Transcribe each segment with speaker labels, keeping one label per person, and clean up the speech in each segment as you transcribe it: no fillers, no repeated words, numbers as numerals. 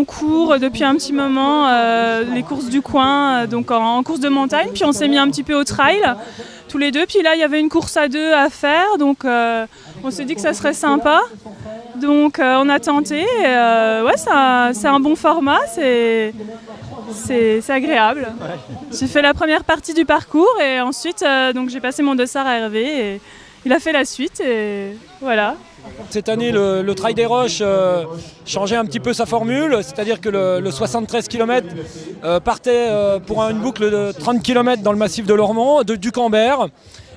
Speaker 1: on court depuis un petit moment les courses du coin, donc en course de montagne. Puis on s'est mis un petit peu au trail, tous les deux. Puis là, il y avait une course à deux à faire, donc on s'est dit que ça serait sympa. Donc on a tenté. Ouais, c'est un bon format, c'est agréable. Ouais. J'ai fait la première partie du parcours et ensuite donc j'ai passé mon dossard à Hervé et il a fait la suite et voilà.
Speaker 2: Cette année, le Trail des Roches changeait un petit peu sa formule, c'est-à-dire que le 73 km partait pour une boucle de 30 km dans le massif de Lormont, du Cambert.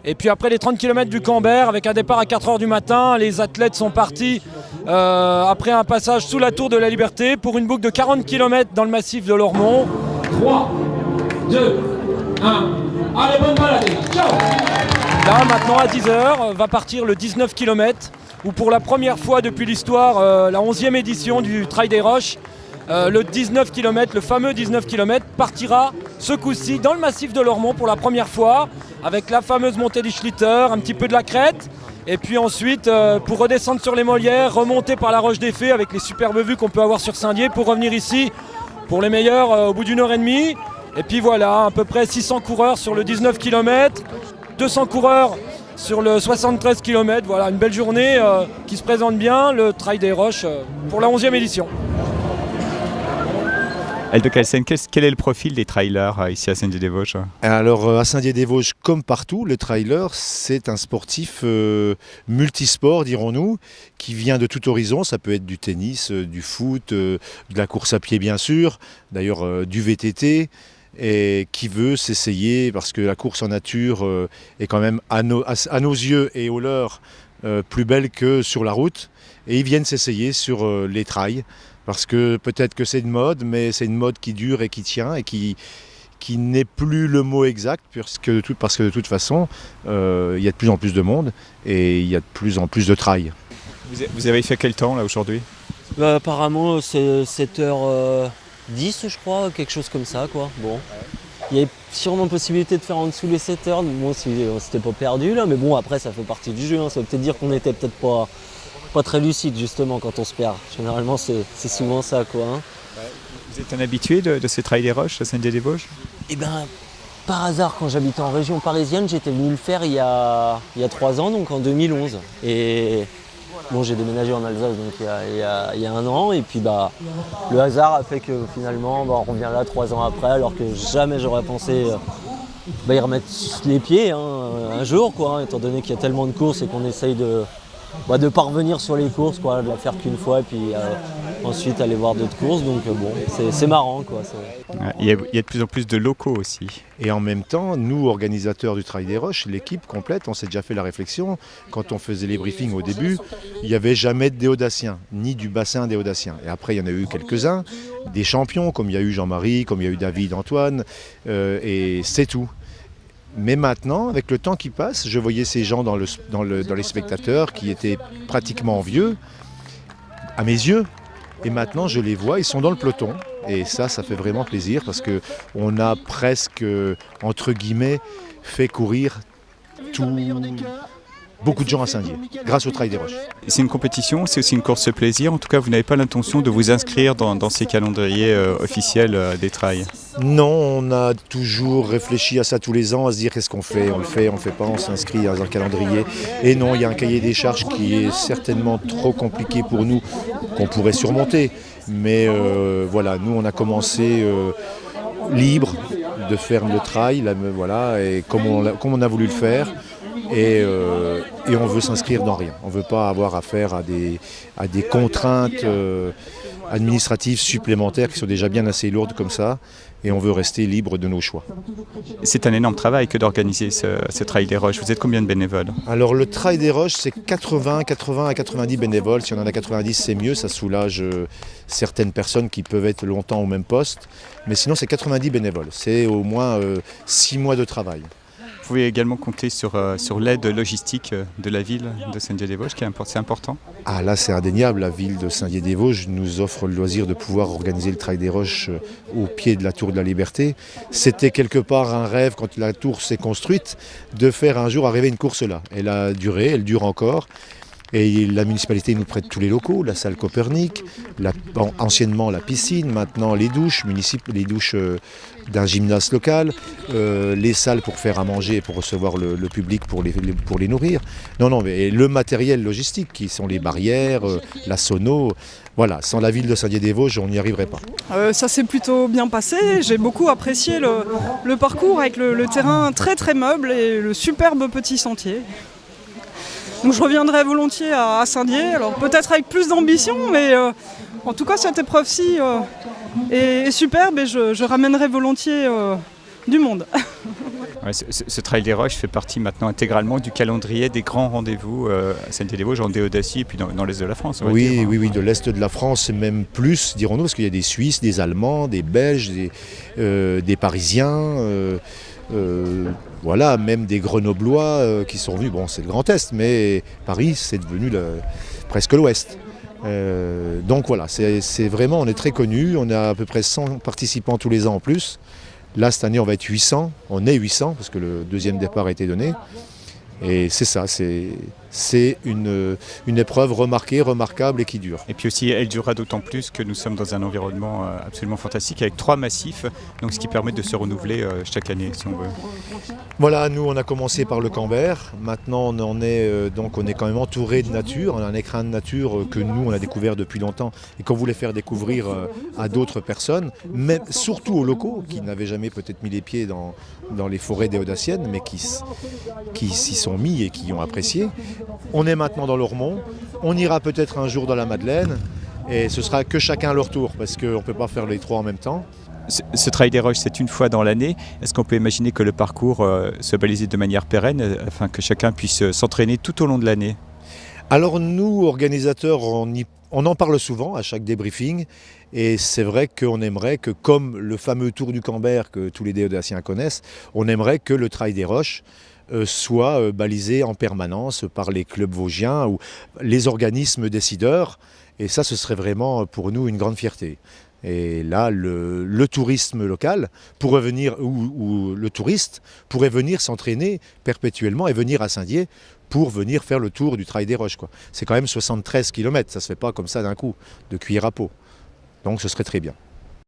Speaker 2: Et puis après les 30 km du Cambert, avec un départ à 4h du matin, les athlètes sont partis après un passage sous la Tour de la Liberté pour une boucle de 40 km dans le massif de Lormont. 3, 2, 1, allez, bonne balade, ciao! Là maintenant à 10h va partir le 19 km où pour la première fois depuis l'histoire, la 11e édition du Trail des Roches, le 19 km, le fameux 19 km partira ce coup-ci dans le massif de Lormont pour la première fois avec la fameuse montée du Schlitter, un petit peu de la crête et puis ensuite pour redescendre sur les Molières, remonter par la Roche des Fées avec les superbes vues qu'on peut avoir sur Saint-Dié pour revenir ici pour les meilleurs au bout d'une heure et demie. Et puis voilà, à peu près 600 coureurs sur le 19 km, 200 coureurs sur le 73 km. Voilà, une belle journée qui se présente bien, le Trail des Roches pour la 11e édition.
Speaker 3: Eldo Kelsen, quel est le profil des trailers ici à Saint-Dié-des-Vosges ?
Speaker 4: Alors à Saint-Dié-des-Vosges, comme partout, le trailer, c'est un sportif multisport, dirons-nous, qui vient de tout horizon. Ça peut être du tennis, du foot, de la course à pied bien sûr, d'ailleurs du VTT, et qui veut s'essayer, parce que la course en nature est quand même à nos yeux et aux leurs plus belle que sur la route. Et ils viennent s'essayer sur les trails. Parce que peut-être que c'est une mode, mais c'est une mode qui dure et qui tient et qui n'est plus le mot exact, parce que de toute façon, il y a de plus en plus de monde et il y a de plus en plus de trail.
Speaker 3: Vous avez fait quel temps là aujourd'hui ?
Speaker 5: Apparemment c'est 7h10 je crois, quelque chose comme ça quoi. Bon. Il y a sûrement possibilité de faire en dessous les 7 heures, bon si on s'était pas perdu là, mais bon après ça fait partie du jeu, hein. Ça veut peut-être dire qu'on était peut-être pas très lucide justement quand on se perd. Généralement c'est souvent ça quoi. Hein.
Speaker 3: Ouais. Vous êtes un habitué de ces Trails des Roches à Saint-Dié-des-Vosges ?
Speaker 5: Eh ben par hasard quand j'habitais en région parisienne, j'étais venu le faire il y a 3 ans, donc en 2011. Et bon j'ai déménagé en Alsace donc il y a 1 an et puis le hasard a fait que finalement on revient là 3 ans après alors que jamais j'aurais pensé y remettre les pieds un jour quoi, étant donné qu'il y a tellement de courses et qu'on essaye de parvenir sur les courses, quoi, de la faire qu'une fois et puis ensuite aller voir d'autres courses. Donc bon, c'est marrant. Quoi.
Speaker 3: Il y a de plus en plus de locaux aussi.
Speaker 4: Et en même temps, nous, organisateurs du Trail des Roches, l'équipe complète, on s'est déjà fait la réflexion. Quand on faisait les briefings au début, il n'y avait jamais de déodaciens, ni du bassin déodacien. Et après, il y en a eu quelques-uns, des champions, comme il y a eu Jean-Marie, comme il y a eu David, Antoine, et c'est tout. Mais maintenant, avec le temps qui passe, je voyais ces gens dans les spectateurs qui étaient pratiquement vieux, à mes yeux. Et maintenant, je les vois, ils sont dans le peloton. Et ça fait vraiment plaisir parce qu'on a presque, entre guillemets, fait courir beaucoup de gens à Saint-Dié, grâce au Trail des Roches.
Speaker 3: C'est une compétition, c'est aussi une course plaisir. En tout cas, vous n'avez pas l'intention de vous inscrire dans ces calendriers officiels des trails ?
Speaker 4: Non, on a toujours réfléchi à ça tous les ans, à se dire qu'est-ce qu'on fait, on le fait pas, on s'inscrit dans un calendrier. Et non, il y a un cahier des charges qui est certainement trop compliqué pour nous, qu'on pourrait surmonter. Mais voilà, nous on a commencé libre de faire le trail, voilà, et comme on a voulu le faire. Et on veut s'inscrire dans rien. On ne veut pas avoir affaire à des contraintes administratives supplémentaires qui sont déjà bien assez lourdes comme ça. Et on veut rester libre de nos choix.
Speaker 3: C'est un énorme travail que d'organiser ce Trail des Roches. Vous êtes combien de bénévoles ?
Speaker 4: Alors le Trail des Roches, c'est 80 à 90 bénévoles. Si on en a 90, c'est mieux. Ça soulage certaines personnes qui peuvent être longtemps au même poste. Mais sinon, c'est 90 bénévoles. C'est au moins 6 mois de travail.
Speaker 3: Vous pouvez également compter sur l'aide logistique de la ville de Saint-Dié-des-Vosges, c'est important.
Speaker 4: Ah là c'est indéniable, la ville de Saint-Dié-des-Vosges nous offre le loisir de pouvoir organiser le Trail des Roches au pied de la Tour de la Liberté. C'était quelque part un rêve quand la tour s'est construite de faire un jour arriver une course là. Elle a duré, elle dure encore. Et la municipalité nous prête tous les locaux, la salle Copernic, anciennement la piscine, maintenant les douches d'un gymnase local, les salles pour faire à manger et pour recevoir le public pour les nourrir. Non, mais le matériel logistique qui sont les barrières, la sono. Voilà, sans la ville de Saint-Dié-des-Vosges, on n'y arriverait pas.
Speaker 6: Ça s'est plutôt bien passé. J'ai beaucoup apprécié le parcours avec le terrain très très meuble et le superbe petit sentier. Donc je reviendrai volontiers à Saint-Dié, alors peut-être avec plus d'ambition, mais en tout cas cette épreuve-ci est superbe et je ramènerai volontiers du monde.
Speaker 3: Ouais, ce Trail des Roches fait partie maintenant intégralement du calendrier des grands rendez-vous à Saint-Dié-des-Vosges, en Déodacie et puis dans l'est de la France.
Speaker 4: Oui, de l'est de la France, même plus, dirons-nous, parce qu'il y a des Suisses, des Allemands, des Belges, des Parisiens. Voilà, même des Grenoblois qui sont venus. Bon, c'est le Grand Est, mais Paris, c'est devenu presque l'Ouest. Donc voilà, c'est vraiment, on est très connus. On a à peu près 100 participants tous les ans en plus. Là, cette année, on va être 800. On est 800 parce que le deuxième départ a été donné. Et c'est ça, c'est une épreuve remarquable et qui dure.
Speaker 3: Et puis aussi, elle durera d'autant plus que nous sommes dans un environnement absolument fantastique avec 3 massifs, donc ce qui permet de se renouveler chaque année si on veut.
Speaker 4: Voilà, nous on a commencé par le Camber, maintenant on est quand même entouré de nature, on a un écrin de nature que nous on a découvert depuis longtemps et qu'on voulait faire découvrir à d'autres personnes, mais surtout aux locaux qui n'avaient jamais peut-être mis les pieds dans les forêts déodaciennes, mais qui s'y sont mis et qui ont apprécié. On est maintenant dans l'Ormont, on ira peut-être un jour dans la Madeleine et ce sera que chacun leur tour parce qu'on ne peut pas faire les 3 en même temps.
Speaker 3: Ce Trail des Roches, c'est une fois dans l'année. Est-ce qu'on peut imaginer que le parcours soit balisé de manière pérenne afin que chacun puisse s'entraîner tout au long de l'année ?
Speaker 4: Alors nous, organisateurs, on en parle souvent à chaque débriefing et c'est vrai qu'on aimerait que, comme le fameux Tour du Camber que tous les déodaciens connaissent, on aimerait que le Trail des Roches soit balisé en permanence par les clubs vosgiens ou les organismes décideurs. Et ça, ce serait vraiment pour nous une grande fierté. Et là, le tourisme local pourrait venir, ou le touriste pourrait venir s'entraîner perpétuellement et venir à Saint-Dié pour venir faire le tour du Trail des Roches, quoi. C'est quand même 73 km, ça ne se fait pas comme ça d'un coup, de cuillère à peau. Donc ce serait très bien.